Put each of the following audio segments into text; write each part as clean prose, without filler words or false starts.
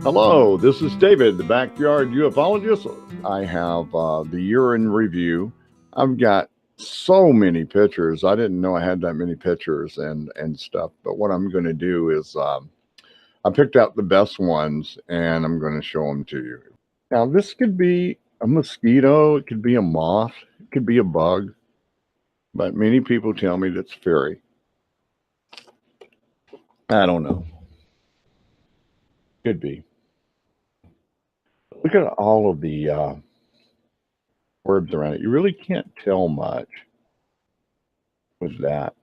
Hello, this is David, the Backyard Ufologist. I have the year in review. I've got so many pictures. I didn't know I had that many pictures and stuff. But what I'm going to do is I picked out the best ones and I'm going to show them to you. Now, this could be a mosquito, it could be a moth, it could be a bug, but many people tell me that's fairy. I don't know. Could be. Look at all of the orbs around it. You really can't tell much with that.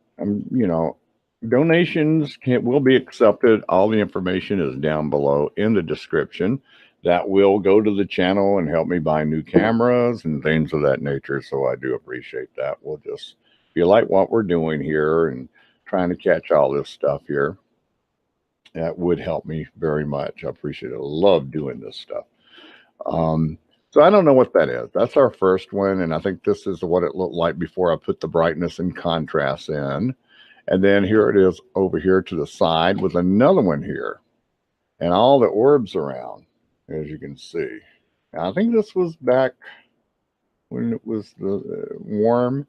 Donations will be accepted. All the information is down below in the description. That will go to the channel and help me buy new cameras and things of that nature. So I do appreciate that. If you like what we're doing here and trying to catch all this stuff here, that would help me very much. I appreciate it. I love doing this stuff. So I don't know what that is. That's our first one, and I think this is what it looked like before I put the brightness and contrast in. And then here it is over here to the side with another one here. And all the orbs around, as you can see. Now, I think this was back when it was warm,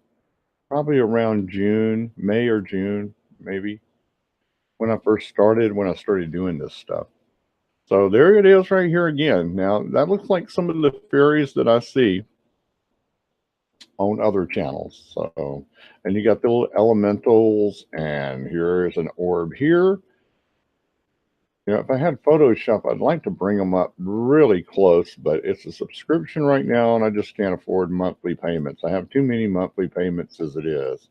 probably around June, May or June, maybe, when I started doing this stuff. So there it is right here again. Now, that looks like some of the fairies that I see on other channels. So, and you got the little elementals, and here's an orb here. If I had Photoshop, I'd like to bring them up really close, but it's a subscription right now, and I just can't afford monthly payments. I have too many monthly payments as it is.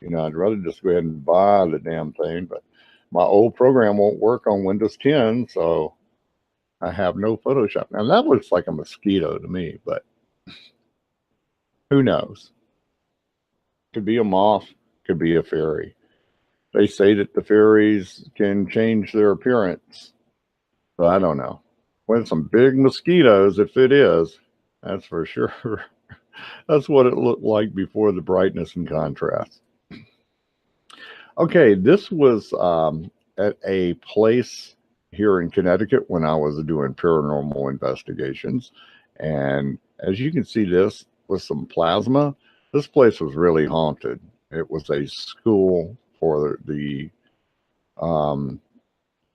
I'd rather just go ahead and buy the damn thing, but my old program won't work on Windows 10, so I have no Photoshop. Now, that looks like a mosquito to me, but who knows? Could be a moth, could be a fairy. They say that the fairies can change their appearance, so I don't know. When some big mosquitoes, if it is, that's for sure. That's what it looked like before the brightness and contrast. Okay, this was at a place here in Connecticut when I was doing paranormal investigations. And as you can see, this with some plasma, this place was really haunted. It was a school for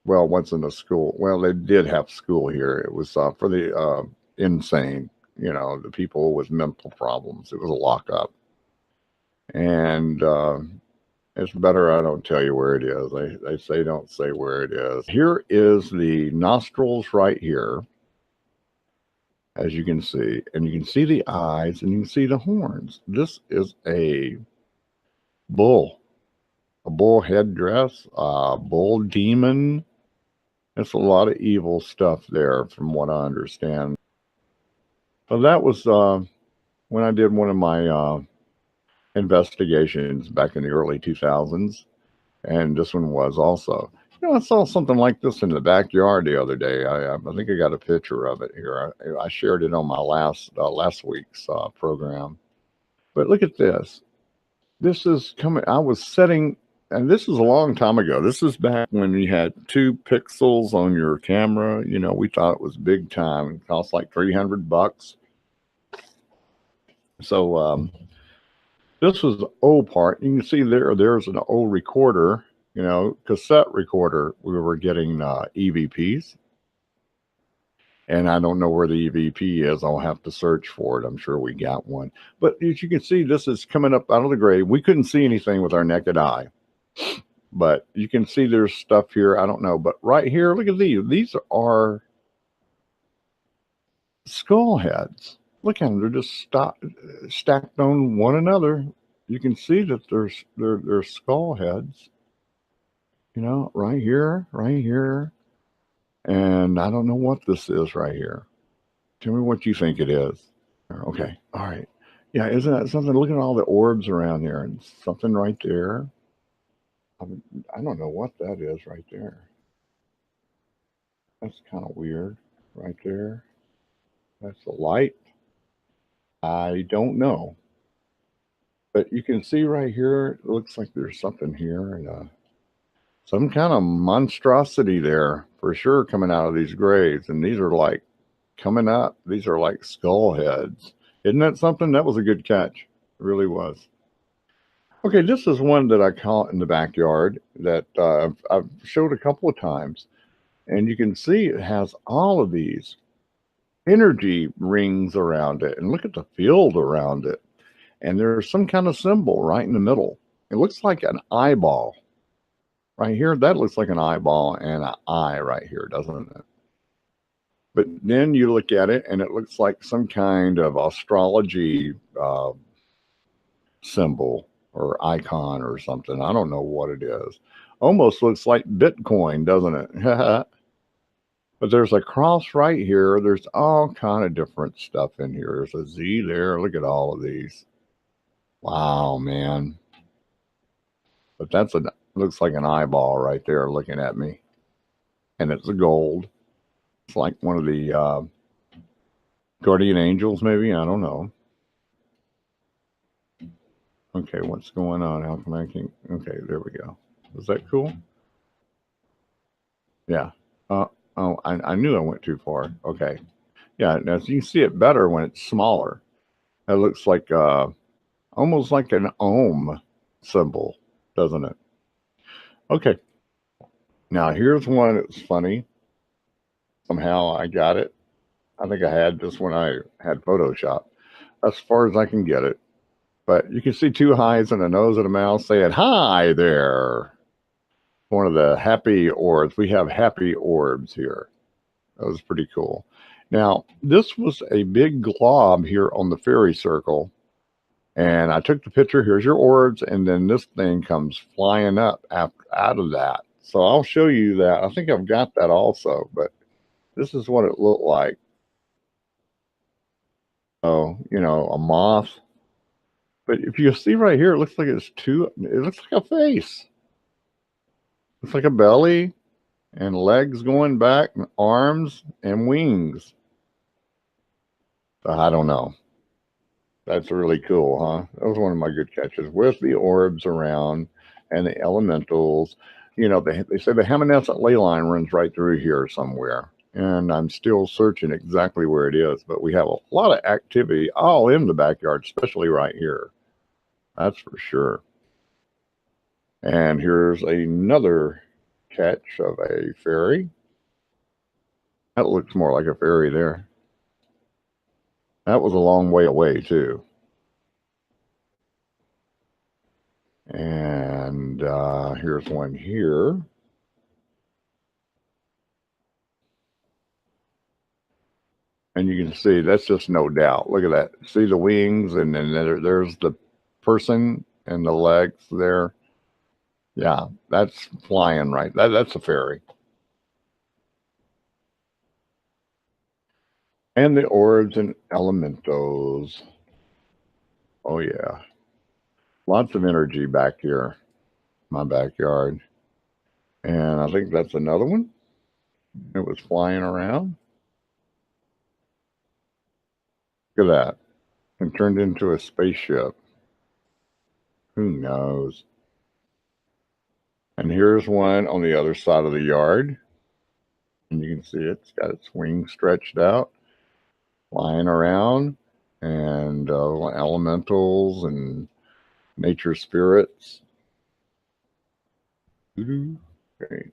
wasn't a school. Well, they did have school here. It was for the insane, the people with mental problems. It was a lockup. And it's better I don't tell you where it is. They say don't say where it is. Here is the nostrils right here, as you can see. And you can see the eyes and you can see the horns. This is a bull headdress, bull demon. It's a lot of evil stuff there from what I understand. But that was when I did one of my investigations back in the early 2000s. And this one was also. I saw something like this in the backyard the other day. I think I got a picture of it here. I shared it on my last week's program. But look at this. This is coming. I was setting, and this is a long time ago. This is back when you had 2 pixels on your camera. We thought it was big time. It cost like $300. So this was the old part. You can see there's an old recorder, cassette recorder. We were getting EVPs. And I don't know where the EVP is. I'll have to search for it. I'm sure we got one. But as you can see, this is coming up out of the grave. We couldn't see anything with our naked eye. But you can see there's stuff here. I don't know. But right here, look at these. These are skull heads. Look at them. They're just stacked on one another. You can see that they're skull heads. Right here, right here. And I don't know what this is right here. Tell me what you think it is. Okay. All right. Yeah, isn't that something? Look at all the orbs around there and something right there. I don't know what that is right there. That's kind of weird right there. That's the light. I don't know. But you can see right here, it looks like there's something here. And some kind of monstrosity there for sure coming out of these graves. And these are like coming up. These are like skull heads. Isn't that something? That was a good catch. It really was. Okay, this is one that I caught in the backyard that I've showed a couple of times. And you can see it has all of these energy rings around it. And look at the field around it. And there's some kind of symbol right in the middle. It looks like an eyeball. Right here, that looks like an eyeball and an eye right here, doesn't it? But then you look at it and it looks like some kind of astrology symbol or icon or something. I don't know what it is. Almost looks like Bitcoin, doesn't it? But there's a cross right here. There's all kind of different stuff in here. There's a Z there. Look at all of these. Wow, man. But that's a looks like an eyeball right there looking at me. And it's a gold. It's like one of the guardian angels, maybe. I don't know. Okay, what's going on? How come I can't? Okay, there we go. Was that cool? Yeah. Oh, I knew I went too far. Okay. Yeah, now you can see it better when it's smaller. It looks like almost like an ohm symbol, doesn't it? Okay. Now here's one that's funny. Somehow I got it. I think I had this when I had Photoshop. As far as I can get it. But you can see two eyes and a nose and a mouth saying, "Hi there." One of the happy orbs. We have happy orbs here. That was pretty cool. Now, this was a big glob here on the fairy circle. And I took the picture. Here's your orbs. And then this thing comes flying up out of that. So I'll show you that. I think I've got that also. But this is what it looked like. Oh, you know, a moth. But if you see right here, it looks like it looks like a face. It's like a belly and legs going back, and arms and wings. I don't know. That's really cool, huh? That was one of my good catches with the orbs around and the elementals. You know, they say the Hamanescent ley line runs right through here somewhere. And I'm still searching exactly where it is. But we have a lot of activity all in the backyard, especially right here. That's for sure. And here's another catch of a fairy. That looks more like a fairy there. That was a long way away, too. And here's one here. And you can see that's just no doubt. Look at that. See the wings, and then there's the person and the legs there. Yeah, that's flying right. That's a fairy. And the orbs and elementals. Oh, yeah. Lots of energy back here, my backyard. And I think that's another one. It was flying around. Look at that. And turned into a spaceship. Who knows? And here's one on the other side of the yard. And you can see it's got its wings stretched out, flying around, and elementals and nature spirits. Okay.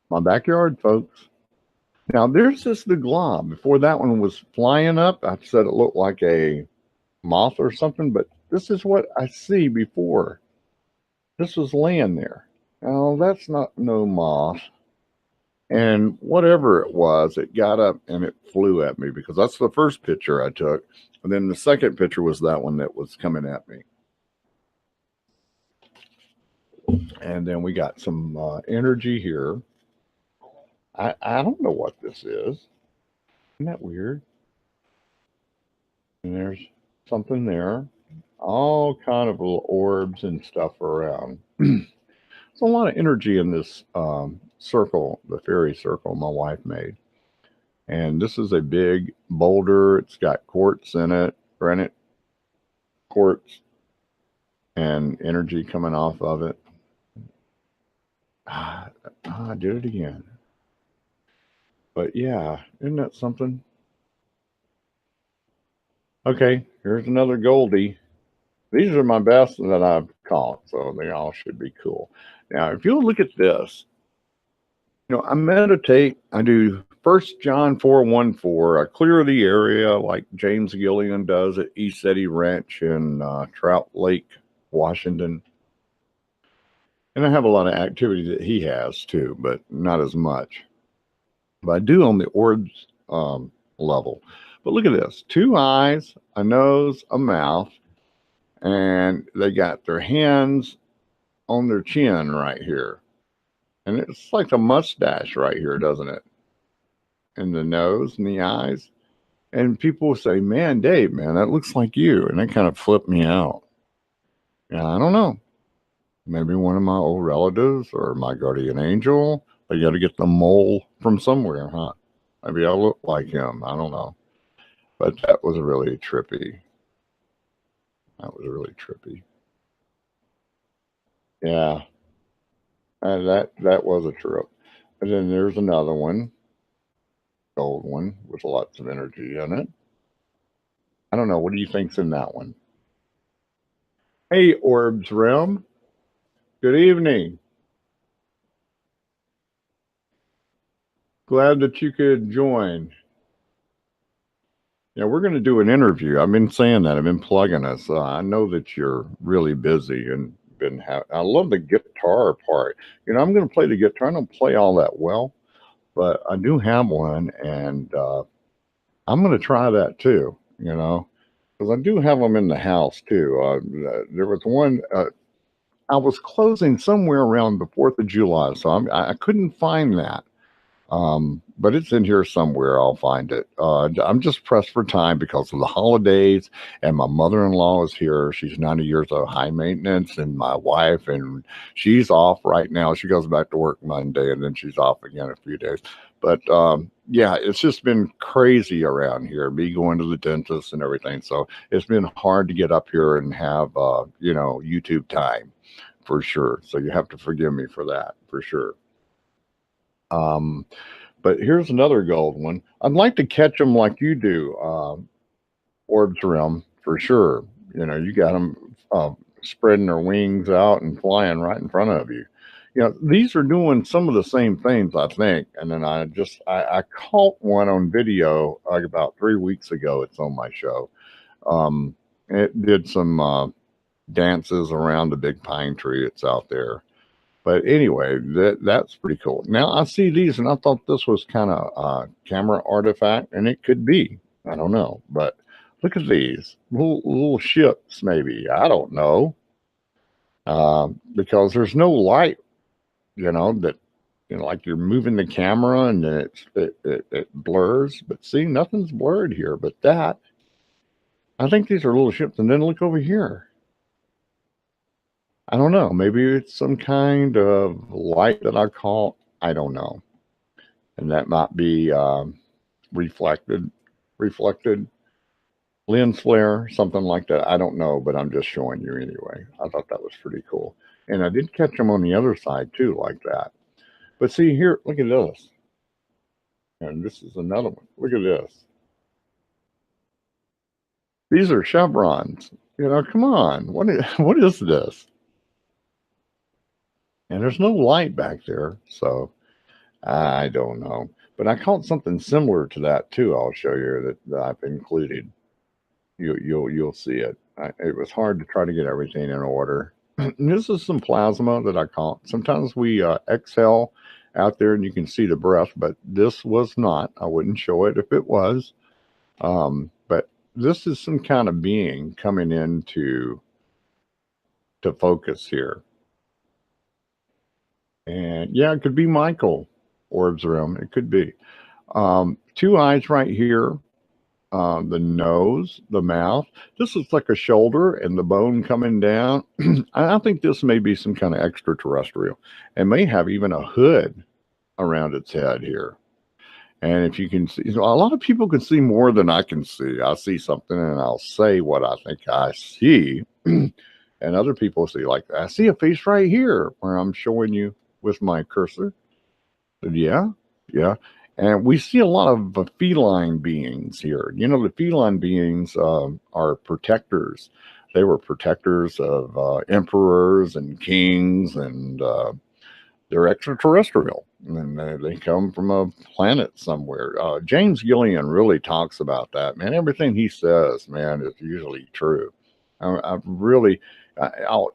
My backyard, folks. Now, there's the glob. Before that one was flying up, I said it looked like a moth or something, but this is what I see before. This was laying there. Oh, that's not no moth. And whatever it was, it got up and it flew at me because that's the first picture I took. And then the second picture was that one that was coming at me. And then we got some energy here. I don't know what this is. Isn't that weird? And there's something there. All kind of little orbs and stuff around. There's a lot of energy in this circle, the fairy circle my wife made. And this is a big boulder. It's got quartz in it, granite quartz, and energy coming off of it. I did it again. But yeah, isn't that something? Okay, here's another Goldie. These are my best that I've caught, so they all should be cool. Now, if you'll look at this, I meditate. I do First John 4:1-4. I clear the area like James Gillian does at East Eddy Ranch in Trout Lake, Washington. And I have a lot of activity that he has too, but not as much. But I do on the orbs level. But look at this: two eyes, a nose, a mouth, and they got their hands on their chin right here. And it's like a mustache right here, doesn't it? And the nose and the eyes. And people will say, man, Dave, man, that looks like you. And that kind of flipped me out. And I don't know. Maybe one of my old relatives or my guardian angel. They got to get the mole from somewhere, huh? Maybe I look like him. I don't know. But that was really trippy. That was really trippy. Yeah. And that was a trip. And then there's another one, old one, with lots of energy in it. I don't know. What do you think's in that one? Hey, Orbs Realm. Good evening. Glad that you could join. Yeah, we're going to do an interview. I've been saying that. I've been plugging us. I know that you're really busy and I love the guitar part. I'm going to play the guitar. I don't play all that well, but I do have one, and I'm going to try that too. Because I do have them in the house too. There was one. I was closing somewhere around the 4th of July, so I couldn't find that. But it's in here somewhere. I'll find it. I'm just pressed for time because of the holidays, and my mother-in-law is here. She's 90 years old, high maintenance, and my wife, and she's off right now. She goes back to work Monday, and then she's off again a few days. But yeah, it's just been crazy around here, me going to the dentist and everything. So it's been hard to get up here and have YouTube time for sure. So you have to forgive me for that for sure. But here's another gold one. I'd like to catch them like you do, Orbs Realm, for sure. You got them spreading their wings out and flying right in front of you. These are doing some of the same things, I think. And then I caught one on video like about 3 weeks ago. It's on my show. It did some dances around the big pine tree. It's out there. But anyway, that's pretty cool. Now I see these, and I thought this was kind of a camera artifact, and it could be. I don't know, but look at these little ships. Maybe I don't know, because there's no light. That like you're moving the camera, and then it blurs. But see, nothing's blurred here. But that I think these are little ships. And then look over here. I don't know. Maybe it's some kind of light that I caught. I don't know. And that might be reflected lens flare, something like that. I don't know, but I'm just showing you anyway. I thought that was pretty cool. And I did catch them on the other side too, like that. But see here, look at this. And this is another one. Look at this. These are chevrons. Come on. What is this? And there's no light back there, so I don't know. But I caught something similar to that too. I'll show you that I've included. You'll see it. It was hard to try to get everything in order. This is some plasma that I caught. Sometimes we exhale out there and you can see the breath, but this was not. I wouldn't show it if it was. But this is some kind of being coming into focus here. And yeah, it could be Michael Orbs Realm. It could be. Two eyes right here. The nose, the mouth. This looks like a shoulder and the bone coming down. I think this may be some kind of extraterrestrial. It may have even a hood around its head here. And if you can see, a lot of people can see more than I can see. I see something and I'll say what I think I see. And other people see, like, I see a face right here where I'm showing you with my cursor? I said, yeah, yeah. And we see a lot of feline beings here. You know, the feline beings are protectors. They were protectors of emperors and kings, and they're extraterrestrial, and they come from a planet somewhere. James Gillian really talks about that, man. Everything he says, man, is usually true. I'll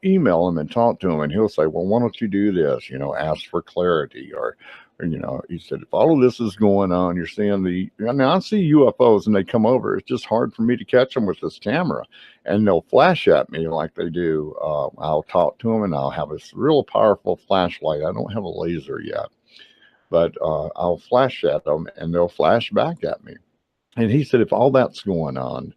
email him and talk to him, and he'll say, well, why don't you do this? You know, ask for clarity, or you know, he said, if all of this is going on, you're seeing now I see UFOs and they come over. It's just hard for me to catch them with this camera, and they'll flash at me like they do. I'll talk to them and I'll have this real powerful flashlight. I don't have a laser yet, but I'll flash at them and they'll flash back at me. And he said, if all that's going on,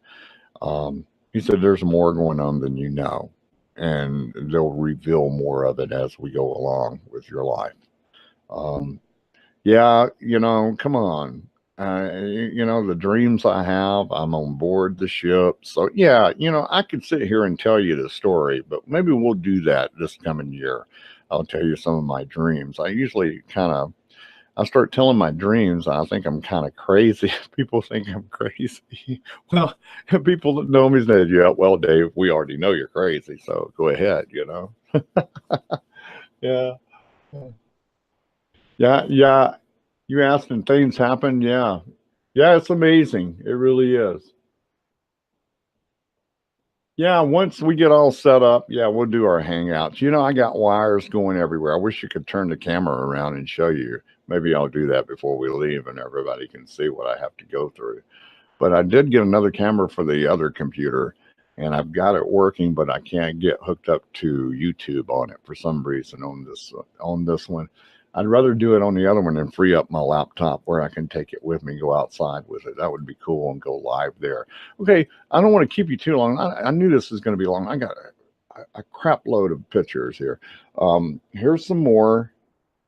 he said, there's more going on than you know, and they'll reveal more of it as we go along with your life. Yeah, you know, come on. You know, the dreams I have, I'm on board the ship. So, yeah, you know, I could sit here and tell you the story, but maybe we'll do that this coming year. I'll tell you some of my dreams. I start telling my dreams. I think I'm kind of crazy. People think I'm crazy. Well, people that know me say, yeah, well, Dave, we already know you're crazy. So go ahead, you know? Yeah. Yeah, yeah. You asked and things happen. Yeah. Yeah, it's amazing. It really is. Yeah, once we get all set up, yeah, we'll do our hangouts. You know, I got wires going everywhere. I wish you could turn the camera around and show you. Maybe I'll do that before we leave and everybody can see what I have to go through. But I did get another camera for the other computer, and I've got it working, but I can't get hooked up to YouTube on it for some reason on this one. I'd rather do it on the other one and free up my laptop where I can take it with me, go outside with it. That would be cool, and go live there. Okay, I don't want to keep you too long. I knew this was going to be long. I got a crap load of pictures here. Here's some more.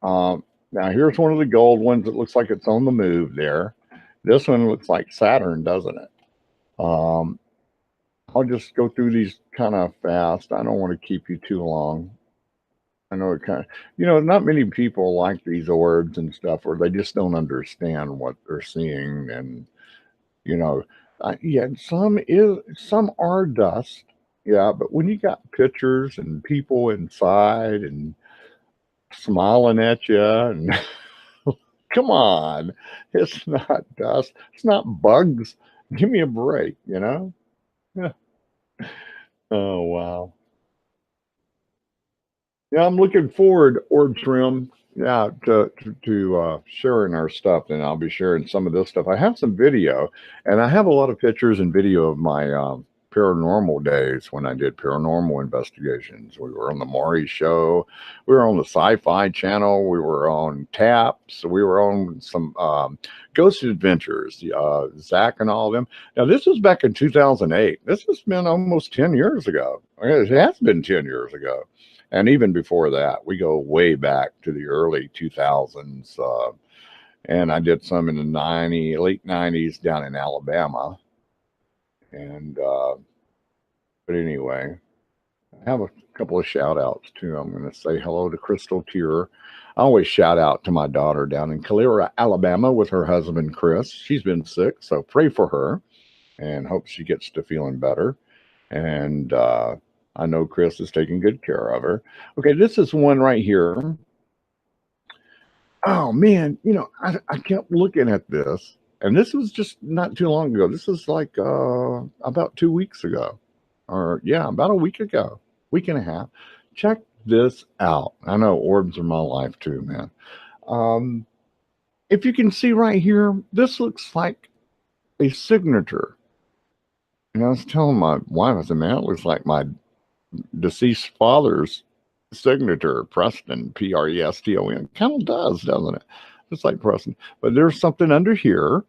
Now here's one of the gold ones that looks like it's on the move there. This one looks like Saturn, doesn't it? Um, I'll just go through these kind of fast. I don't want to keep you too long. I know it kind of, you know, not many people like these orbs and stuff, or they just don't understand what they're seeing. And, you know, yeah, some are dust. Yeah. But when you got pictures and people inside and smiling at you, and come on, it's not dust. It's not bugs. Give me a break, you know? Oh, wow. Yeah, I'm looking forward, Orb Trim, yeah, to sharing our stuff, and I'll be sharing some of this stuff. I have some video, and I have a lot of pictures and video of my paranormal days when I did paranormal investigations. We were on the Maury Show, we were on the Sci-Fi Channel, we were on Taps, we were on some Ghost Adventures, Zach and all of them. Now, this was back in 2008. This has been almost 10 years ago. It has been 10 years ago. And even before that, we go way back to the early 2000s. And I did some in the late 90s down in Alabama. And, but anyway, I have a couple of shout outs too. I'm going to say hello to Crystal Tier. I always shout out to my daughter down in Calera, Alabama with her husband, Chris. She's been sick, so pray for her and hope she gets to feeling better. And, I know Chris is taking good care of her. Okay, this is one right here. Oh man, you know, I kept looking at this, and this was just not too long ago. This is like about 2 weeks ago, or yeah, about a week ago, week and a half. Check this out. I know orbs are my life too, man. Um, if you can see right here, this looks like a signature. And I was telling my wife, I said, man, it looks like my deceased father's signature, Preston, Preston. Kind of does, doesn't it? Just like Preston. But there's something under here.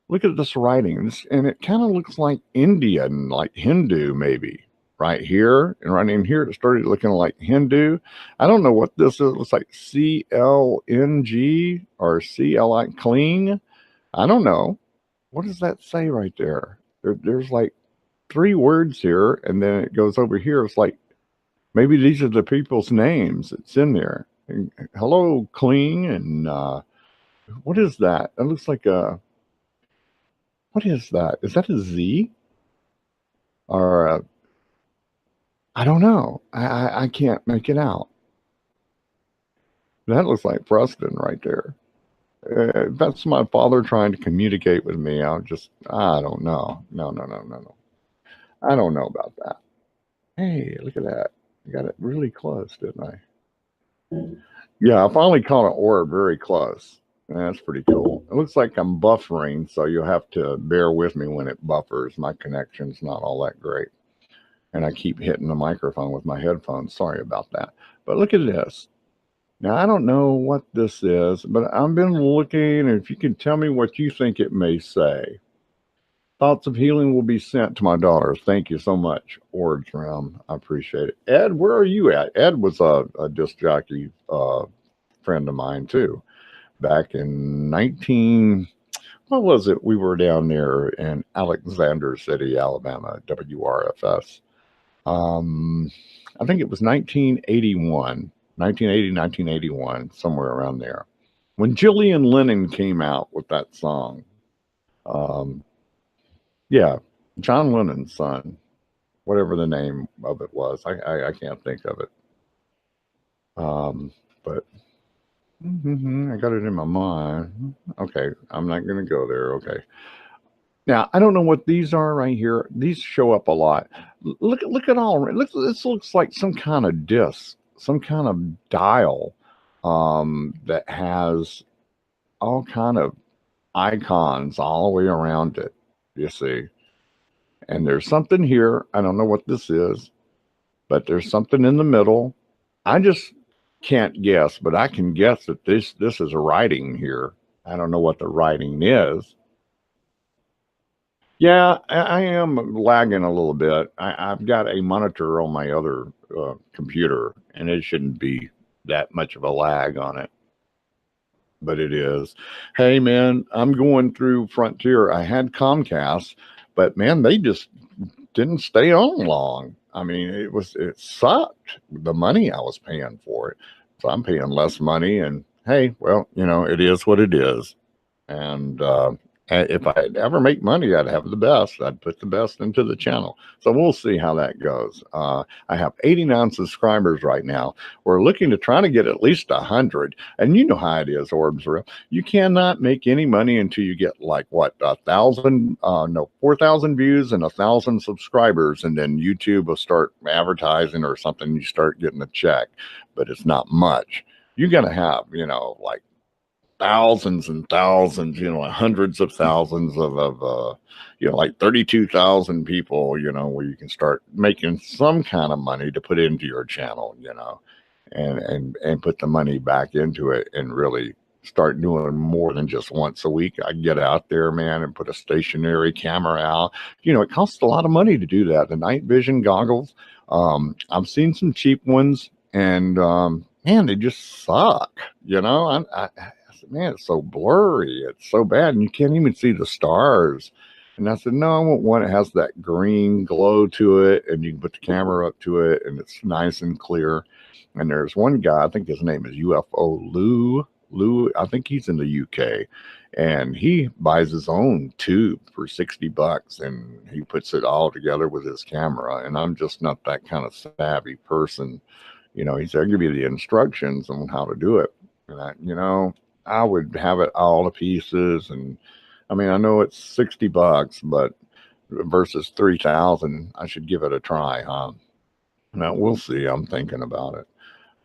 Look at this writing, and it kind of looks like Indian, like Hindu, maybe. Right here and right in here, it started looking like Hindu. I don't know what this is. It looks like CLNG or CLI clean. I don't know. What does that say right there? There's like 3 words here, and then it goes over here. It's like maybe these are the people's names that's in there. Hello, Kling, and what is that? It looks like a. What is that? Is that a Z or a, I don't know. I can't make it out. That looks like Preston right there. That's my father trying to communicate with me. I don't know. No. I don't know about that. Hey, look at that. I got it really close, didn't I? Yeah, I finally caught an orb very close. That's pretty cool. It looks like I'm buffering, so you'll have to bear with me when it buffers. My connection's not all that great. And I keep hitting the microphone with my headphones. Sorry about that. But look at this. Now, I don't know what this is, but I've been looking, and if you can tell me what you think it may say. Thoughts of healing will be sent to my daughters. Thank you so much, Orbs Realm. I appreciate it. Ed, where are you at? Ed was a disc jockey friend of mine, too. Back in 19, what was it? We were down there in Alexander City, Alabama, WRFS. I think it was 1981, 1980, 1981, somewhere around there. When Jillian Lennon came out with that song. Um, yeah, John Lennon's son, whatever the name of it was. I can't think of it. But I got it in my mind. Okay, I'm not going to go there. Okay. Now, I don't know what these are right here. These show up a lot. Look at all. This looks like some kind of disc, some kind of dial that has all kind of icons all the way around it. You see, and there's something here. I don't know what this is, but there's something in the middle. I just can't guess, but I can guess that this is a writing here. I don't know what the writing is. Yeah, I am lagging a little bit. I've got a monitor on my other computer, and it shouldn't be that much of a lag on it, but it is. Hey, man, I'm going through Frontier. I had Comcast, but man, they just didn't stay on long. I mean, it sucked the money I was paying for it. So I'm paying less money, and hey, well, it is what it is. And if I ever make money, I'd have the best. I'd put the best into the channel. So we'll see how that goes. I have 89 subscribers right now. We're looking to try to get at least 100. And you know how it is, Orbs Real. You cannot make any money until you get like what 4,000 views and 1,000 subscribers, and then YouTube will start advertising or something. You start getting a check, but it's not much. You got to have like thousands and thousands, hundreds of thousands of like 32,000 people, where you can start making some kind of money to put into your channel, and put the money back into it and really start doing more than just once a week. I get out there, man, and put a stationary camera out. It costs a lot of money to do that. The night vision goggles, I've seen some cheap ones, and man, they just suck. I said, man, it's so blurry. It's so bad. And you can't even see the stars. And I said, no, I want one that has that green glow to it. And you can put the camera up to it and it's nice and clear. And there's one guy, I think his name is UFO Lou. I think he's in the UK. And he buys his own tube for $60 and he puts it all together with his camera. And I'm just not that kind of savvy person. He said, I'll give you the instructions on how to do it. And I would have it all to pieces. And I mean, I know it's $60, but versus 3,000, I should give it a try, huh? Now we'll see. I'm thinking about it.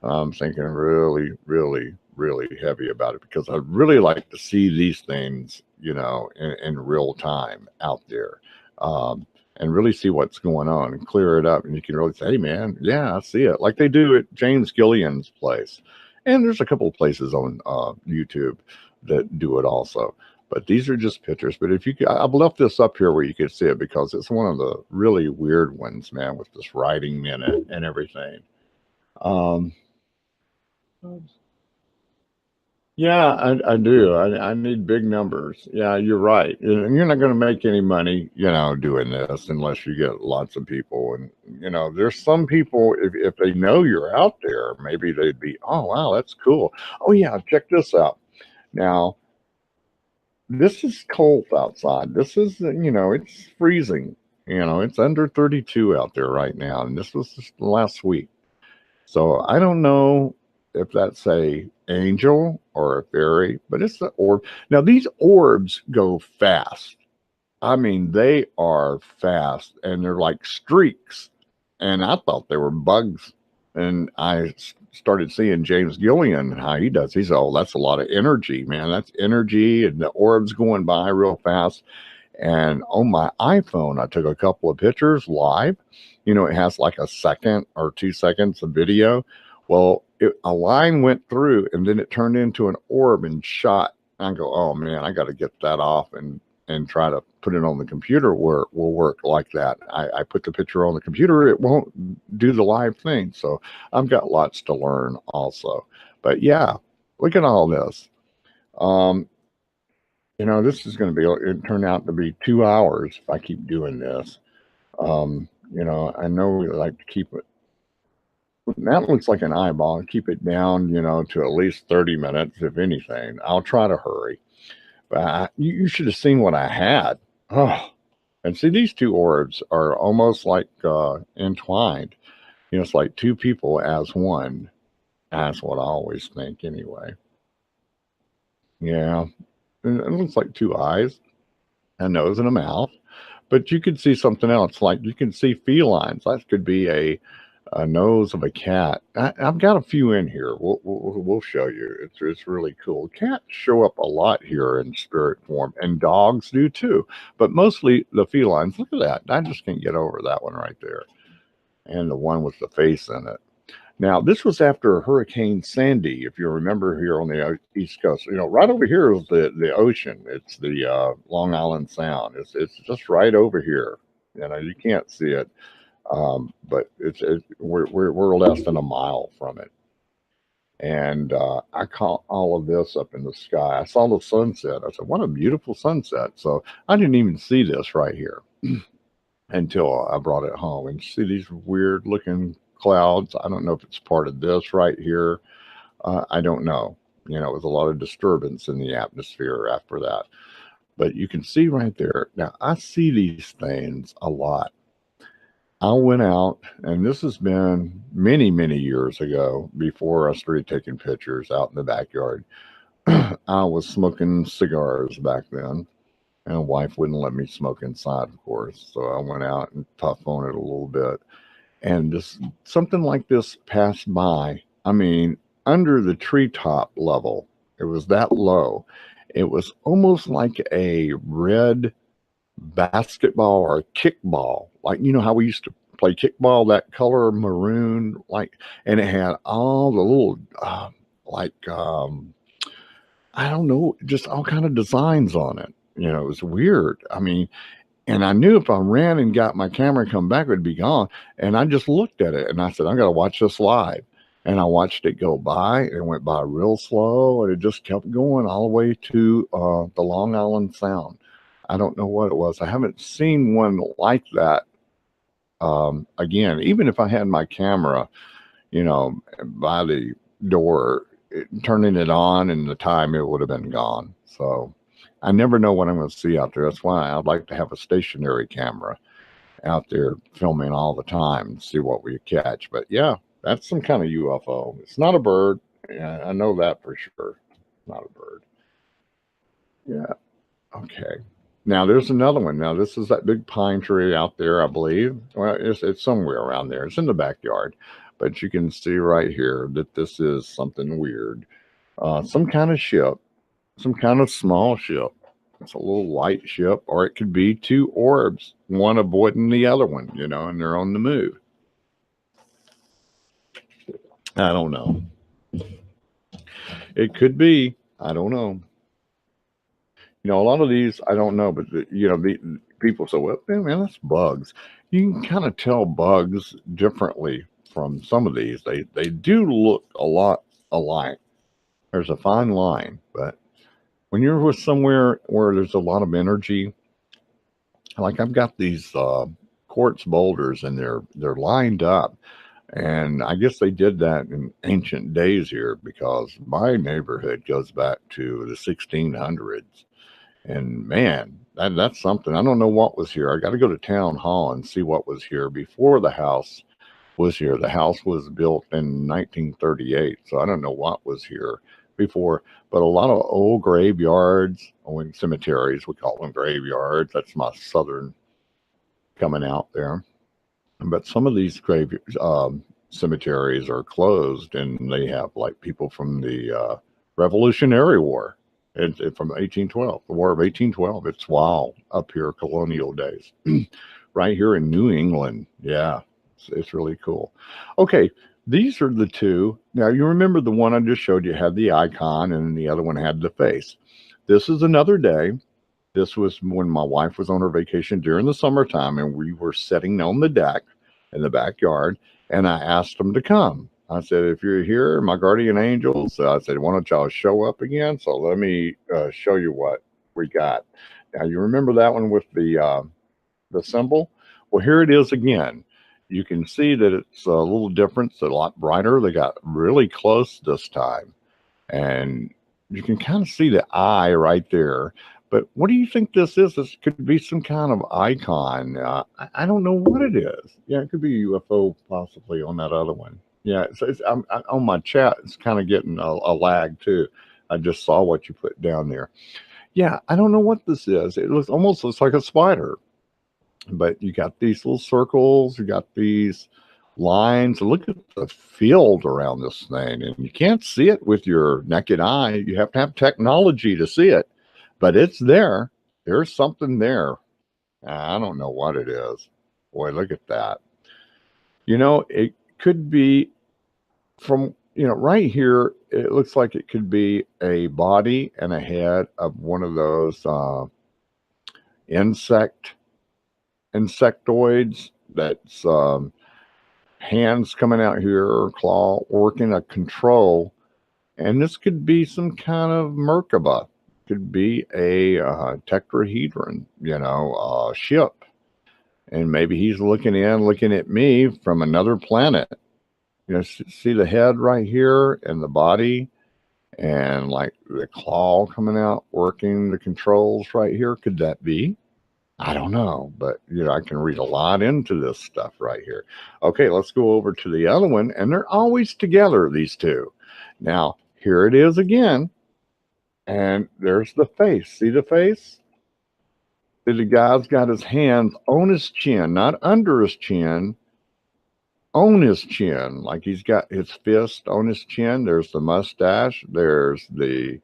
I'm thinking really, really, really heavy about it because I'd really like to see these things, in real time out there. And really see what's going on and clear it up. And you can really say, hey, man, yeah, I see it. Like they do at James Gillian's place. And there's a couple of places on YouTube that do it also. But these are just pictures. But if you could, I've left this up here where you could see it because it's one of the really weird ones, man, with this writing in it and everything. Yeah, I do. I need big numbers. Yeah, you're right. And you're not going to make any money, doing this unless you get lots of people. And, there's some people, if they know you're out there, maybe they'd be, oh, wow, that's cool. Oh, yeah, check this out. Now, this is cold outside. This is, it's freezing. It's under 32 out there right now. And this was just last week. So I don't know if that's a angel or a fairy, but it's the orb. Now these orbs go fast. I mean, they are fast and they're like streaks. And I thought they were bugs. And started seeing James Gillian how he does. He said, "Oh, that's a lot of energy, man. That's energy." And the orbs going by real fast. And on my iPhone, I took a couple of pictures live. It has like a second or 2 seconds of video. Well, a line went through and then it turned into an orb and shot. I go, oh man, I got to get that off and try to put it on the computer where it will work like that. I put the picture on the computer, it won't do the live thing. So I've got lots to learn also. But yeah, look at all this. Um, this is going to be, it turned out to be 2 hours if I keep doing this. I know we like to keep it, that looks like an eyeball, keep it down, to at least 30 minutes, if anything. I'll try to hurry. But you should have seen what I had. Oh, and see, these two orbs are almost like entwined. It's like two people as one. That's what I always think, anyway. Yeah, it looks like two eyes, a nose, and a mouth. But you could see something else, like you can see felines. That could be a nose of a cat. I've got a few in here. We'll show you. It's really cool. Cats show up a lot here in spirit form, and dogs do too. But mostly the felines. Look at that. I just can't get over that one right there, and the one with the face in it. Now, this was after Hurricane Sandy, if you remember, here on the East Coast. Right over here is the ocean. It's the Long Island Sound. It's just right over here. You can't see it, but we're less than a mile from it. And I caught all of this up in the sky. I saw the sunset. I said, "What a beautiful sunset!" So I didn't even see this right here until I brought it home. And see these weird looking clouds. I don't know if it's part of this right here. I don't know. It was a lot of disturbance in the atmosphere after that. But you can see right there. Now, I see these things a lot. I went out, and this has been many, many years ago before I started taking pictures out in the backyard. I was smoking cigars back then, and wife wouldn't let me smoke inside, of course. So I went out and puffed on it a little bit. And this something like this passed by. I mean, under the treetop level, it was that low. It was almost like a red basketball or kickball, like how we used to play kickball, that color maroon, like, and it had all the little like I don't know, just all kind of designs on it. It was weird. I mean, and I knew if I ran and got my camera and come back, it would be gone. And I just looked at it and I said, I got to watch this live. And I watched it go by, and it went by real slow, and it just kept going all the way to the Long Island Sound. I don't know what it was. I haven't seen one like that again. Even if I had my camera, by the door, turning it on, and the time it would have been gone. So I never know what I'm going to see out there. That's why I'd like to have a stationary camera out there filming all the time and see what we catch. But yeah, that's some kind of UFO. It's not a bird. Yeah, I know that for sure. Not a bird. Yeah. Okay. Now there's another one. Now this is that big pine tree out there, I believe. Well, it's somewhere around there. It's in the backyard, but you can see right here that this is something weird. Some kind of ship, some kind of small ship. It's a little light ship, or it could be two orbs, one avoiding the other one, and they're on the move. I don't know. It could be. I don't know. A lot of these I don't know, but the people say, "Well, man, that's bugs." You can kind of tell bugs differently from some of these. They do look a lot alike. There's a fine line, but when you're with somewhere where there's a lot of energy, like I've got these quartz boulders and they're lined up, and I guess they did that in ancient days here because my neighborhood goes back to the 1600s. And man, that's something. I don't know what was here. I got to go to town hall and see what was here before the house was here. The house was built in 1938, so I don't know what was here before. But a lot of old graveyards, old cemeteries, we call them graveyards. That's my southern coming out there. But some of these cemeteries are closed, and they have like people from the Revolutionary War. From 1812, the War of 1812. It's wild up here, colonial days, right here in New England. Yeah, it's really cool. Okay, these are the two. Now, you remember the one I just showed you had the icon, and the other one had the face. This is another day. This was when my wife was on her vacation during the summertime, and we were sitting on the deck in the backyard, and I asked them to come. I said, if you're here, my guardian angels, I said, why don't y'all show up again? So let me show you what we got. Now, you remember that one with the symbol? Well, here it is again. You can see that it's a little different. It's a lot brighter. They got really close this time. And you can kind of see the eye right there. But what do you think this is? This could be some kind of icon. I don't know what it is. Yeah, it could be a UFO possibly on that other one. Yeah, on my chat, it's kind of getting a lag too. I just saw what you put down there. Yeah, I don't know what this is. It almost looks like a spider. But you got these little circles. You got these lines. Look at the field around this thing. And you can't see it with your naked eye. You have to have technology to see it. But it's there. There's something there. I don't know what it is. Boy, look at that. It could be from, right here, it looks like it could be a body and a head of one of those insectoids that's hands coming out here or claw working a control. And this could be some kind of Merkaba. Could be a tetrahedron, ship. And maybe he's looking at me from another planet. See the head right here and the body and like the claw coming out, working the controls right here. Could that be? I don't know, but I can read a lot into this stuff right here. Okay, let's go over to the other one, and they're always together, these two. Now, here it is again. And there's the face. See the face? The guy's got his hands on his chin, not under his chin, on his chin. Like he's got his fist on his chin. There's the mustache, there's the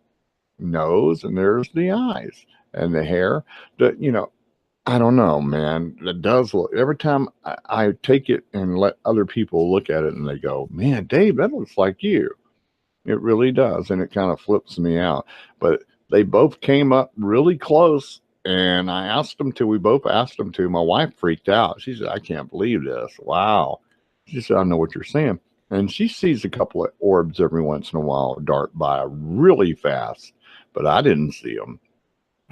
nose, and there's the eyes and the hair. I don't know, man. It does look, every time I take it and let other people look at it and they go, man, Dave, that looks like you. It really does, and it kind of flips me out. But they both came up really close, and we both asked them to. My wife freaked out. She said, I can't believe this. Wow. She said, I know what you're saying. And she sees a couple of orbs every once in a while dart by really fast, but I didn't see them.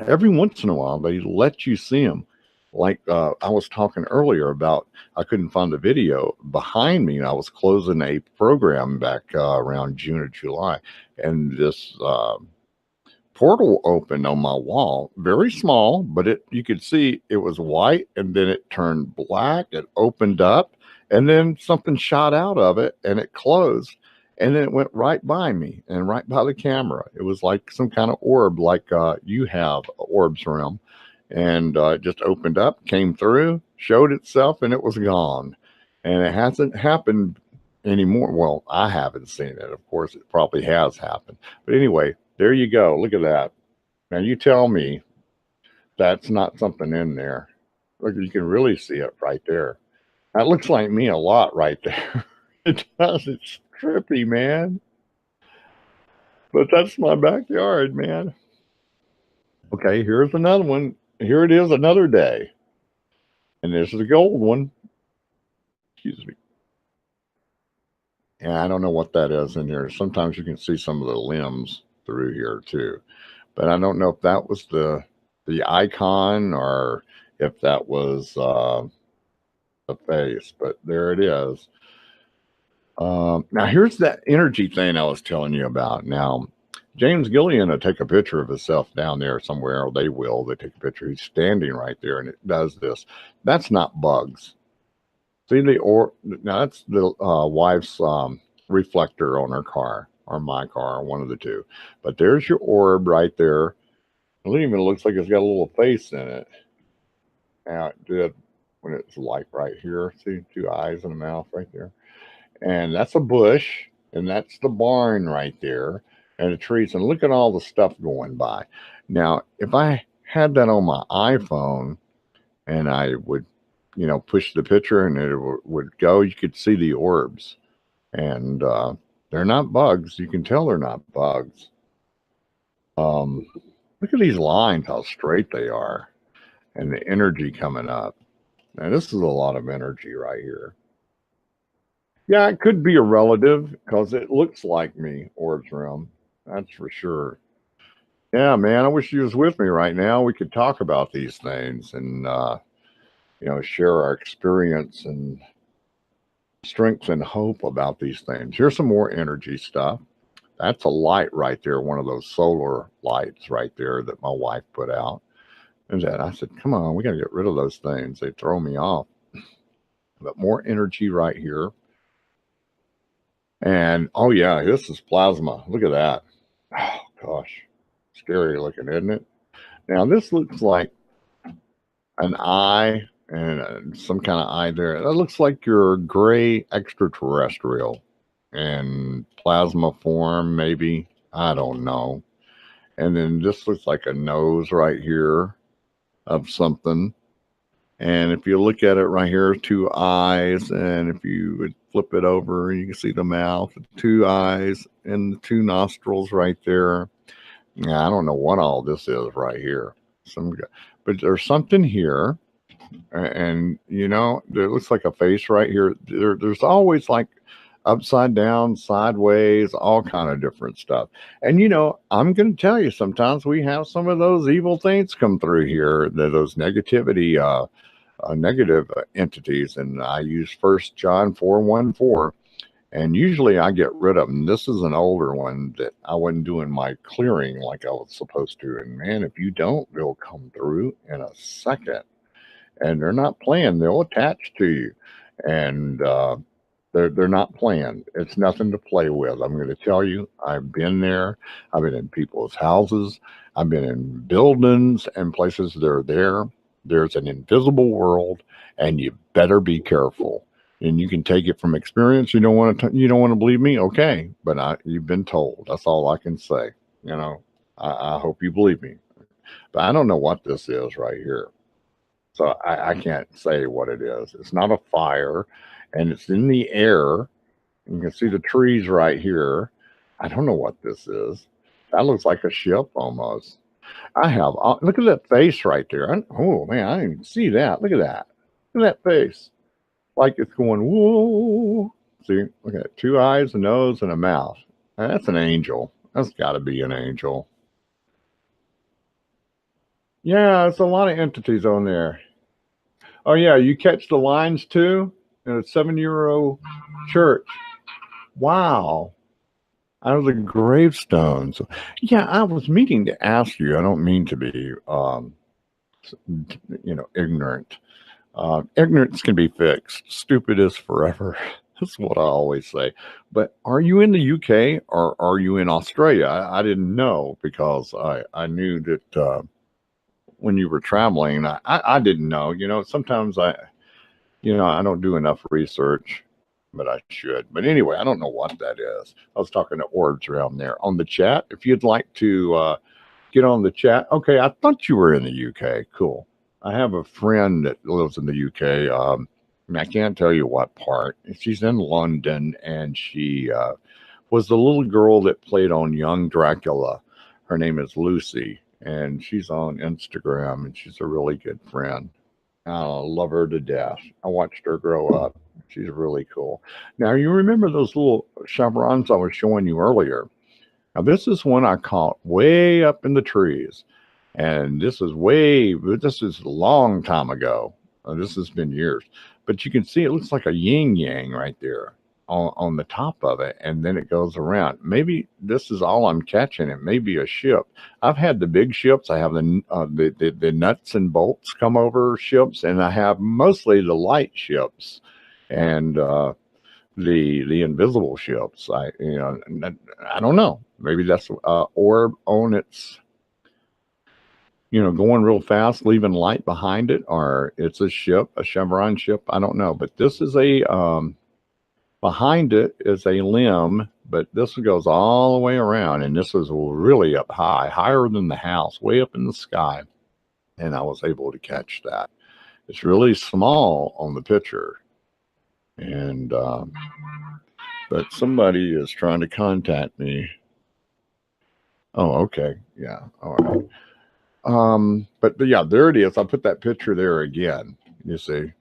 Every once in a while, they let you see them. Like I was talking earlier about, I couldn't find the video behind me. I was closing a program back around June or July, and this portal opened on my wall, very small, but you could see it was white, and then it turned black. It opened up, and then something shot out of it, and it closed, and then it went right by me and right by the camera. It was like some kind of orb, like you have orbs around. And it just opened up, came through, showed itself, and it was gone. And it hasn't happened anymore. Well, I haven't seen it. Of course, it probably has happened. But anyway, there you go. Look at that. Now, you tell me that's not something in there. Look, you can really see it right there. That looks like me a lot right there. It does. It's trippy, man. But that's my backyard, man. Okay, here's another one. Here it is another day. And this is a gold one. Excuse me. And I don't know what that is in here. Sometimes you can see some of the limbs through here too. But I don't know if that was the icon or if that was the face. But there it is. Now here's that energy thing I was telling you about. Now, James Gillian will take a picture of himself down there somewhere, or they will. They take a picture. He's standing right there, and it does this. That's not bugs. See now that's the wife's reflector on her car, or my car, one of the two. But there's your orb right there. It even looks like it's got a little face in it. Now it did when it's light right here. See, two eyes and a mouth right there. And that's a bush, and that's the barn right there, and the trees. And look at all the stuff going by. Now, if I had that on my iPhone and I would, push the picture and it would go, you could see the orbs. And they're not bugs. You can tell they're not bugs. Look at these lines, how straight they are, and the energy coming up. Now, this is a lot of energy right here. Yeah, it could be a relative because it looks like me, Orbs Realm. That's for sure. Yeah, man, I wish you was with me right now. We could talk about these things and, share our experience and strength and hope about these things. Here's some more energy stuff. That's a light right there, one of those solar lights right there that my wife put out. And then I said, come on, we got to get rid of those things. They throw me off. But more energy right here. And oh yeah, this is plasma. Look at that. Oh gosh, scary looking, isn't it? Now this looks like an eye and some kind of eye there. That looks like your gray extraterrestrial and plasma form, maybe. I don't know. And then this looks like a nose right here of something. And if you look at it right here, two eyes, and if you would flip it over, you can see the mouth, two eyes, and the two nostrils right there. Yeah, I don't know what all this is right here. But there's something here, and there looks like a face right here. There's always like upside down, sideways, all kind of different stuff. And I'm going to tell you, sometimes we have some of those evil things come through here, those negativity. Negative entities, and I use 1 John 4:1-4, and usually I get rid of them. This is an older one that I wasn't doing my clearing like I was supposed to, and man, if you don't, they'll come through in a second, and they're not playing. They'll attach to you, and they're not playing. It's nothing to play with. I'm going to tell you, I've been there. I've been in people's houses. I've been in buildings and places that are there. There's an invisible world, and you better be careful. And you can take it from experience. You don't want to believe me, okay? But you've been told. That's all I can say. I hope you believe me. But I don't know what this is right here, so I can't say what it is. It's not a fire, and it's in the air. You can see the trees right here. I don't know what this is. That looks like a ship almost. Look at that face right there. Oh man, I didn't even see that. Look at that. Look at that face. Like it's going, whoa. See, look at it. Two eyes, a nose, and a mouth. That's an angel. That's got to be an angel. Yeah, it's a lot of entities on there. Oh yeah, you catch the lines too? In a 7-year-old church. Wow. Out of the gravestones. Yeah, I was meaning to ask you. I don't mean to be, ignorant. Ignorance can be fixed. Stupid is forever. That's what I always say. But are you in the UK or are you in Australia? I didn't know because I knew that when you were traveling, I didn't know. Sometimes I don't do enough research, but I should. But anyway, I don't know what that is. I was talking to Orbs around there on the chat. If you'd like to get on the chat. Okay, I thought you were in the UK. Cool. I have a friend that lives in the UK. And I can't tell you what part. She's in London, and she was the little girl that played on Young Dracula. Her name is Lucy, and she's on Instagram, and she's a really good friend. I love her to death. I watched her grow up. She's really cool. Now, you remember those little chevrons I was showing you earlier? Now, this is one I caught way up in the trees. And this is a long time ago. This has been years. But you can see it looks like a yin yang right there on the top of it. And then it goes around. Maybe this is all I'm catching. It may be a ship. I've had the big ships. I have the nuts and bolts come over ships. And I have mostly the light ships. And, the invisible ships. I don't know. Maybe that's orb on its, going real fast, leaving light behind it, or it's a ship, a chevron ship. I don't know. But this is behind it is a limb, but this goes all the way around. And this is really up high, higher than the house, way up in the sky. And I was able to catch that. It's really small on the picture. And, but somebody is trying to contact me. Oh, okay. Yeah. All right. But yeah, there it is. I put that picture there again. You see,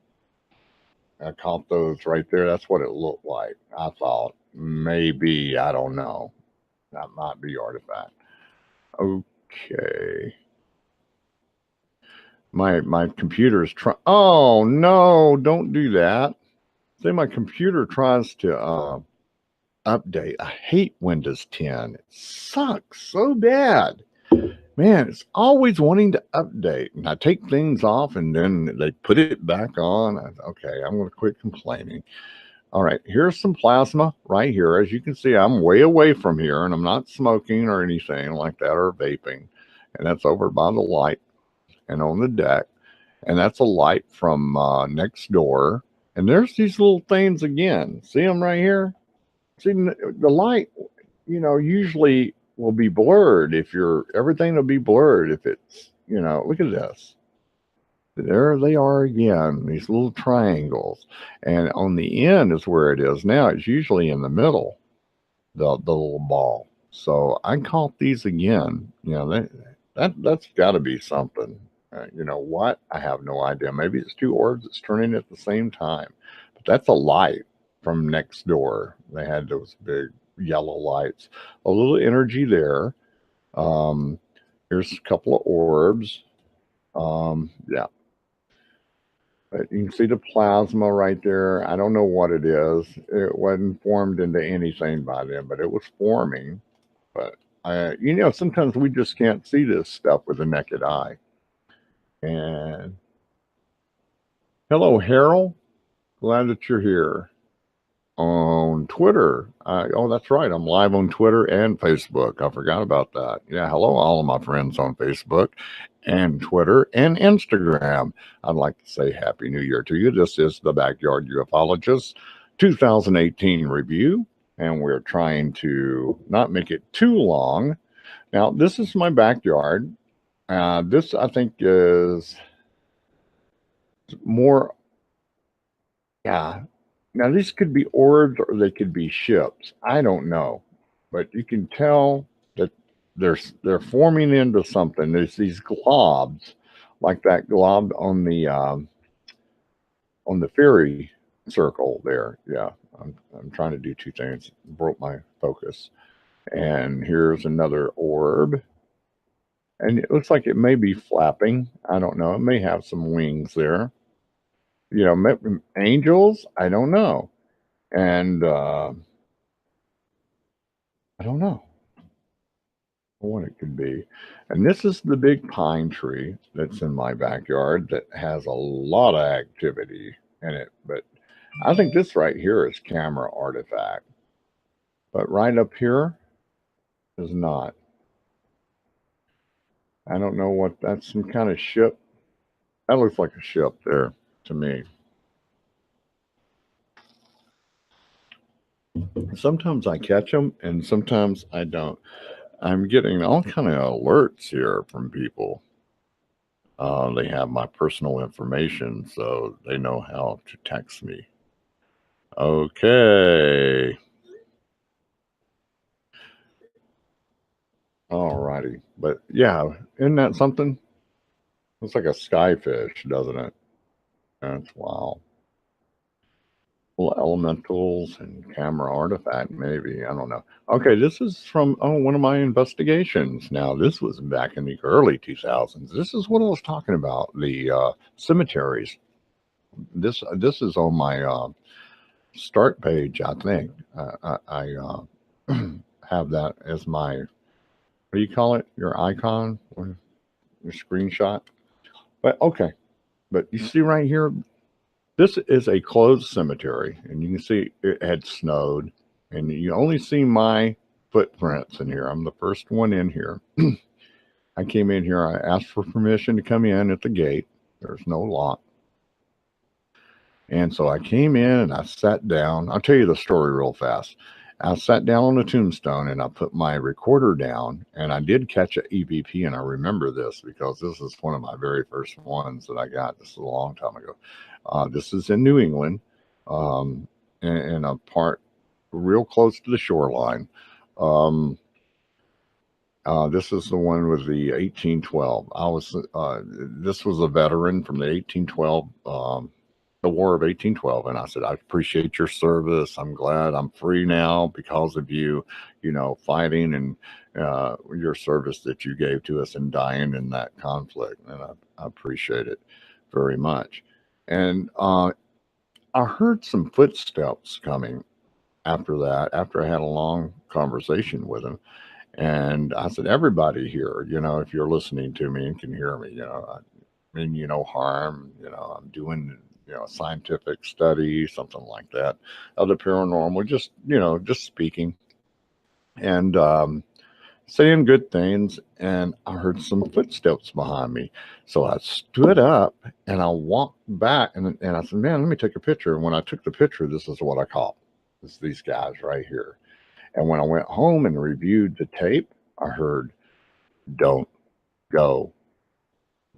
I caught those right there. That's what it looked like. I thought maybe, I don't know. That might be artifact. Okay. My computer's trying. Oh no! Don't do that. See, my computer tries to update. I hate Windows 10. It sucks so bad. Man, it's always wanting to update. And I take things off and then they put it back on. Okay, I'm going to quit complaining. All right, here's some plasma right here. As you can see, I'm way away from here and I'm not smoking or anything like that or vaping. And that's over by the light and on the deck. And that's a light from next door. And there's these little things again. See them right here? See, the light, usually will be blurred everything will be blurred if it's, look at this. There they are again, these little triangles. And on the end is where it is now. It's usually in the middle, the little ball. So I caught these again. That's got to be something. You know what? I have no idea. Maybe it's two orbs that's turning at the same time. But that's a light from next door. They had those big yellow lights. A little energy there. Here's a couple of orbs. Yeah. But you can see the plasma right there. I don't know what it is. It wasn't formed into anything by them, but it was forming. But sometimes we just can't see this stuff with the naked eye. And hello, Harold. Glad that you're here on Twitter. Oh, that's right. I'm live on Twitter and Facebook. I forgot about that. Yeah, hello, all of my friends on Facebook and Twitter and Instagram. I'd like to say Happy New Year to you. This is the Backyard Ufologist 2018 review, and we're trying to not make it too long. Now, this is my backyard. This, I think, is more, yeah. Now, these could be orbs or they could be ships. I don't know. But you can tell that they're forming into something. There's these globs, like that glob on the fairy circle there. Yeah, I'm trying to do two things. Broke my focus. And here's another orb. And it looks like it may be flapping. I don't know. It may have some wings there. Angels? I don't know. And I don't know what it could be. And this is the big pine tree that's in my backyard that has a lot of activity in it. But I think this right here is camera artifact. But right up here is not. I don't know what that's, some kind of ship. That looks like a ship there to me. Sometimes I catch them and sometimes I don't. I'm getting all kind of alerts here from people. They have my personal information, so they know how to text me. Okay. Alrighty. But yeah, isn't that something? Looks like a skyfish, doesn't it? That's wow. Well, elementals and camera artifact, maybe. I don't know. Okay, this is from one of my investigations. Now, this was back in the early 2000s. This is what I was talking about, the cemeteries. This is on my start page, I think. I have that as my, what do you call it? Your icon or your screenshot? But okay, but you see right here, this is a closed cemetery, and you can see it had snowed, and you only see my footprints in here. I'm the first one in here. I came in here, I asked for permission to come in at the gate. There's no lock. And so I came in and I sat down. I'll tell you the story real fast. I sat down on the tombstone and I put my recorder down, and I did catch an EVP. And I remember this because this is one of my very first ones that I got. This is a long time ago. This is in New England, in a part real close to the shoreline. Um, this is the one with the 1812. This was a veteran from the 1812, the War of 1812. And I said, I appreciate your service. I'm glad I'm free now because of you, fighting and your service that you gave to us and dying in that conflict. And I appreciate it very much. And I heard some footsteps coming after that, after I had a long conversation with him. And I said, everybody here, if you're listening to me and can hear me, I mean you no harm. I'm doing, scientific study, something like that, of the paranormal, just speaking and saying good things. And I heard some footsteps behind me. So I stood up and I walked back and I said, man, let me take a picture. And when I took the picture, this is what I caught. It's these guys right here. And when I went home and reviewed the tape, I heard, don't go.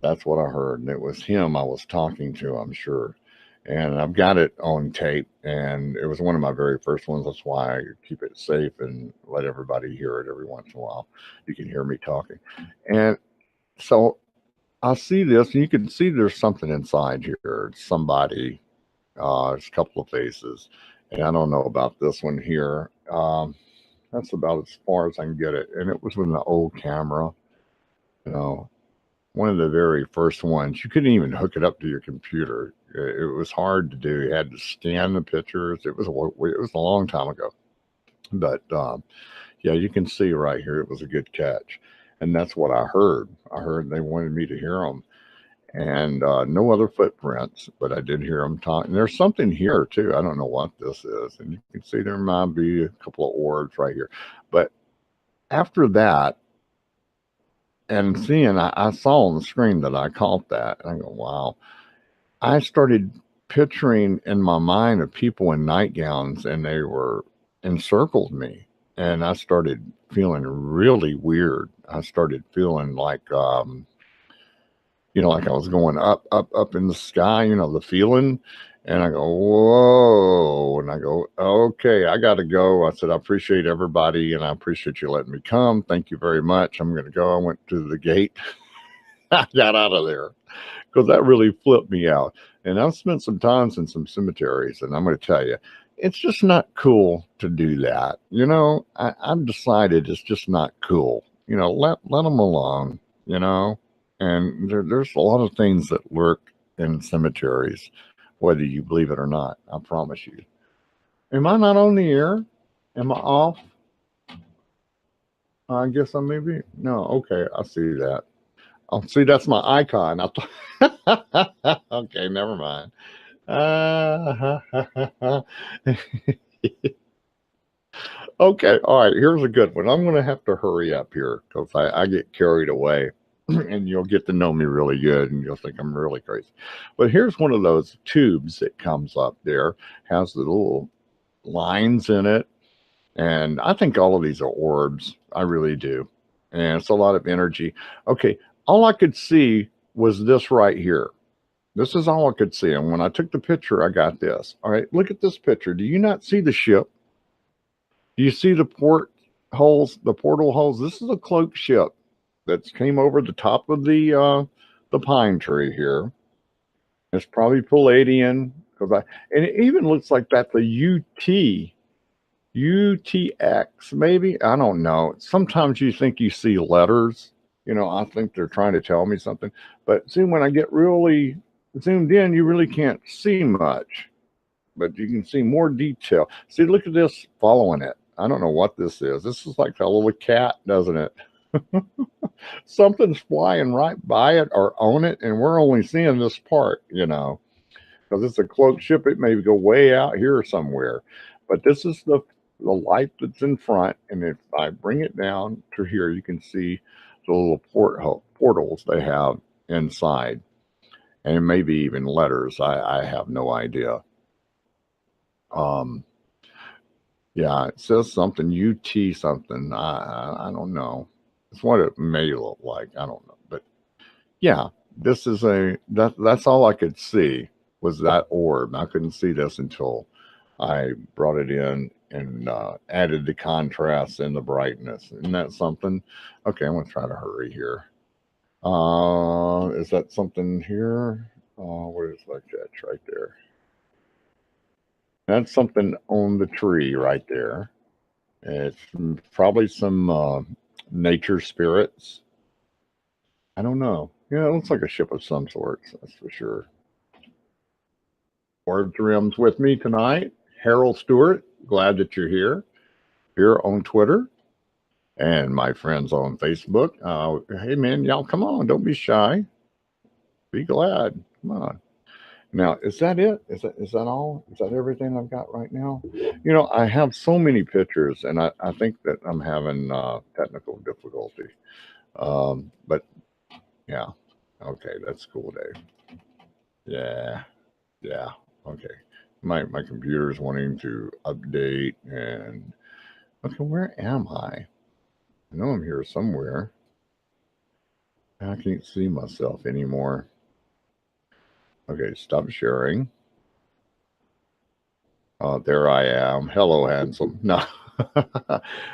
That's what I heard. And it was him I was talking to, I'm sure. And I've got it on tape. And it was one of my very first ones. That's why I keep it safe and let everybody hear it every once in a while. You can hear me talking. And so I see this, and you can see there's something inside here. It's somebody, it's a couple of faces. And I don't know about this one here. That's about as far as I can get it. And it was with an old camera, you know, one of the very first ones. You couldn't even hook it up to your computer. It was hard to do. You had to scan the pictures. It was a long time ago. But yeah, you can see right here, it was a good catch. And that's what I heard. I heard they wanted me to hear them. And no other footprints, but I did hear them talking. There's something here too. I don't know what this is. And you can see there might be a couple of orbs right here. But after that, and seeing, I saw on the screen that I caught that. And I go, wow. I started picturing in my mind of people in nightgowns, and they were encircled me. And I started feeling really weird. I started feeling like I was going up, up, up in the sky, the feeling. And I go, whoa. And I go, okay, I got to go. I said, I appreciate everybody and I appreciate you letting me come. Thank you very much. I'm going to go. I went to the gate. I got out of there because that really flipped me out. And I've spent some times in some cemeteries, and I'm going to tell you, it's just not cool to do that. I've decided it's just not cool. Let them alone, and there's a lot of things that lurk in cemeteries, whether you believe it or not. I promise you. Am I not on the air? Am I off? I guess I may be. No, okay, I see that. Oh, see, that's my icon. Okay, never mind. Okay, all right, here's a good one. I'm going to have to hurry up here because I get carried away. And you'll get to know me really good and you'll think I'm really crazy. But here's one of those tubes that comes up there, has the little lines in it. And I think all of these are orbs. I really do. And it's a lot of energy. Okay, all I could see was this right here. This is all I could see. And when I took the picture, I got this. All right, look at this picture. Do you not see the ship? Do you see the portal holes? This is a cloaked ship that came over the top of the pine tree here. It's probably Palladian because and it even looks like that's a UTX, maybe. I don't know. Sometimes you think you see letters. I think they're trying to tell me something. But see, when I get really zoomed in, you really can't see much. But you can see more detail. See, look at this following it. I don't know what this is. This is like a little cat, doesn't it? Something's flying right by it or on it, and we're only seeing this part, because it's a cloaked ship. It may go way out here somewhere, but this is the light that's in front. And if I bring it down to here, you can see the little portals they have inside, and maybe even letters. I have no idea. Um, yeah, it says something UT something. I don't know. It's what it may look like. I don't know, but yeah, this is that's all I could see was that orb. I couldn't see this until I brought it in and added the contrast and the brightness. Isn't that something? Okay, I'm gonna try to hurry here. Is that something here? What is that? That's right there. That's something on the tree right there. It's probably some nature spirits. I don't know. Yeah, it looks like a ship of some sorts. That's for sure. Orbs Rims with me tonight. Harold Stewart, glad that you're here on Twitter, and my friends on Facebook. Hey, man, y'all, come on. Don't be shy. Be glad. Come on. Now, is that it? Is that all? Is that everything I've got right now? I have so many pictures, and I think that I'm having technical difficulty. But yeah, okay, that's cool, Dave. Yeah, yeah, okay. My computer's wanting to update, and okay, where am I? I know I'm here somewhere. I can't see myself anymore. Okay, stop sharing. There I am. Hello, handsome. No.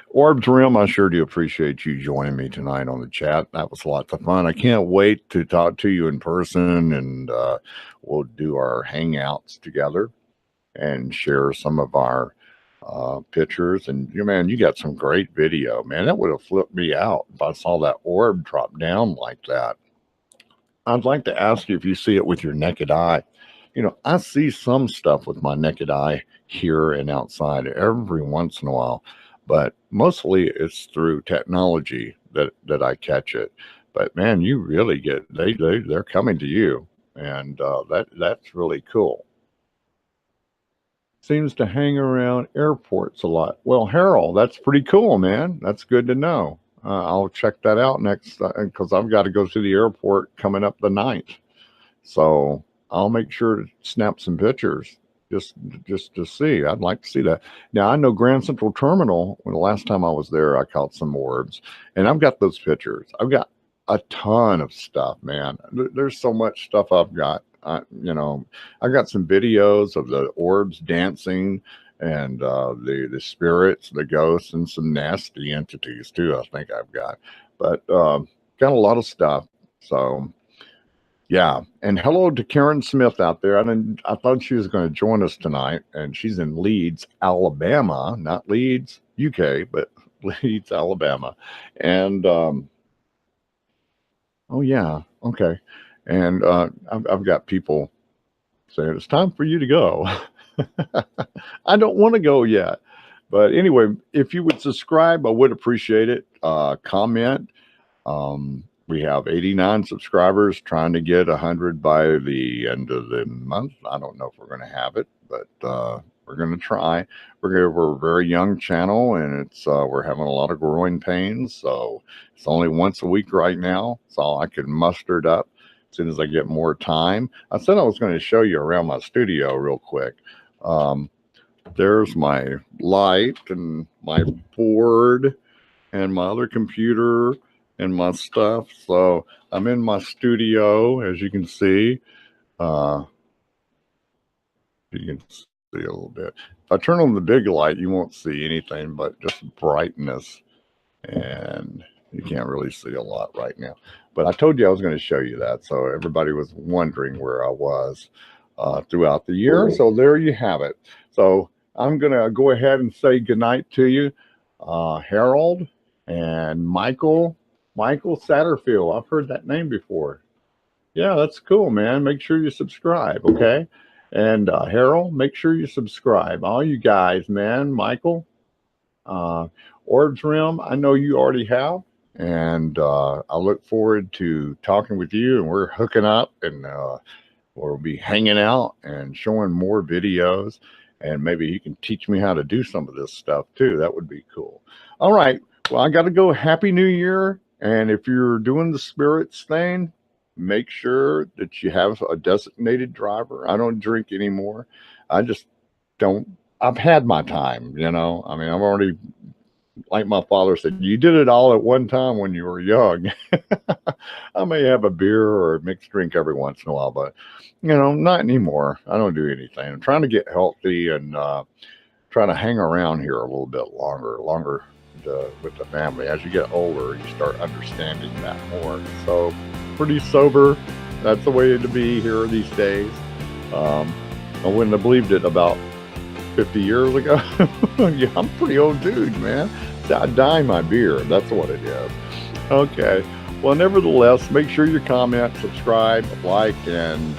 Orbs Rim, I sure do appreciate you joining me tonight on the chat. That was lots of fun. I can't wait to talk to you in person, and we'll do our hangouts together and share some of our pictures. And man, you got some great video, man. That would have flipped me out if I saw that orb drop down like that. I'd like to ask you if you see it with your naked eye. I see some stuff with my naked eye here and outside every once in a while, but mostly it's through technology that I catch it. But man, you really get they're coming to you, and that's really cool. Seems to hang around airports a lot. Well, Harold, that's pretty cool, man. That's good to know. I'll check that out next because I've got to go to the airport coming up the 9th. So I'll make sure to snap some pictures just just to see. I'd like to see that. Now I know Grand Central Terminal. When the last time I was there, I caught some orbs, and I've got those pictures. I've got a ton of stuff, man. There's so much stuff I've got. I've got some videos of the orbs dancing and the spirits, the ghosts, and some nasty entities too. I think I've got, but got a lot of stuff. So yeah, and hello to Karen Smith out there. I thought she was going to join us tonight, and she's in Leeds, Alabama, not Leeds, UK, but Leeds, Alabama. And oh yeah, okay. And I've got people saying it's time for you to go. I don't want to go yet, but anyway, if you would subscribe, I would appreciate it. Comment. We have 89 subscribers, trying to get 100 by the end of the month. I don't know if we're going to have it, but we're going to try. We're a very young channel, and it's we're having a lot of growing pains. So it's only once a week right now. It's all I can muster it up. As soon as I get more time, I said I was going to show you around my studio real quick. There's my light and my board and my other computer and my stuff. So I'm in my studio, as you can see. You can see a little bit. If I turn on the big light, you won't see anything but just brightness. And You can't really see a lot right now. But I told you I was going to show you that. So everybody was wondering where I was throughout the year. So there you have it. So I'm going to go ahead and say goodnight to you, Harold and Michael Satterfield. I've heard that name before. Yeah, that's cool, man. Make sure you subscribe, okay? And Harold, make sure you subscribe. All you guys, man. Michael, Orbs Rim, I know you already have. And I look forward to talking with you, and we're hooking up, and we'll be hanging out and showing more videos. And maybe you can teach me how to do some of this stuff too. That would be cool. All right. Well, I got to go. Happy New Year. And if you're doing the spirits thing, make sure that you have a designated driver. I don't drink anymore. I just don't. I've had my time, you know. I mean, I've already, like my father said, you did it all at one time when you were young. I may have a beer or a mixed drink every once in a while, but, you know, not anymore. I don't do anything. I'm trying to get healthy and trying to hang around here a little bit longer with the family. As you get older, you start understanding that more. So pretty sober. That's the way to be here these days. I wouldn't have believed it about 50 years ago. Yeah, I'm a pretty old dude, man. I dye my beard. That's what it is. Okay. Well, nevertheless, make sure you comment, subscribe, like, and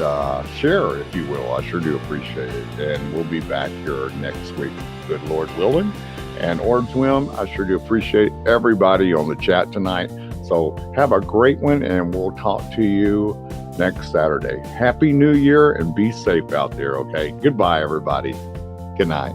share, if you will. I sure do appreciate it. And we'll be back here next week, good Lord willing. And Orbs Whim, I sure do appreciate everybody on the chat tonight. So have a great one, and we'll talk to you next Saturday. Happy New Year, and be safe out there, okay? Goodbye, everybody. Good night.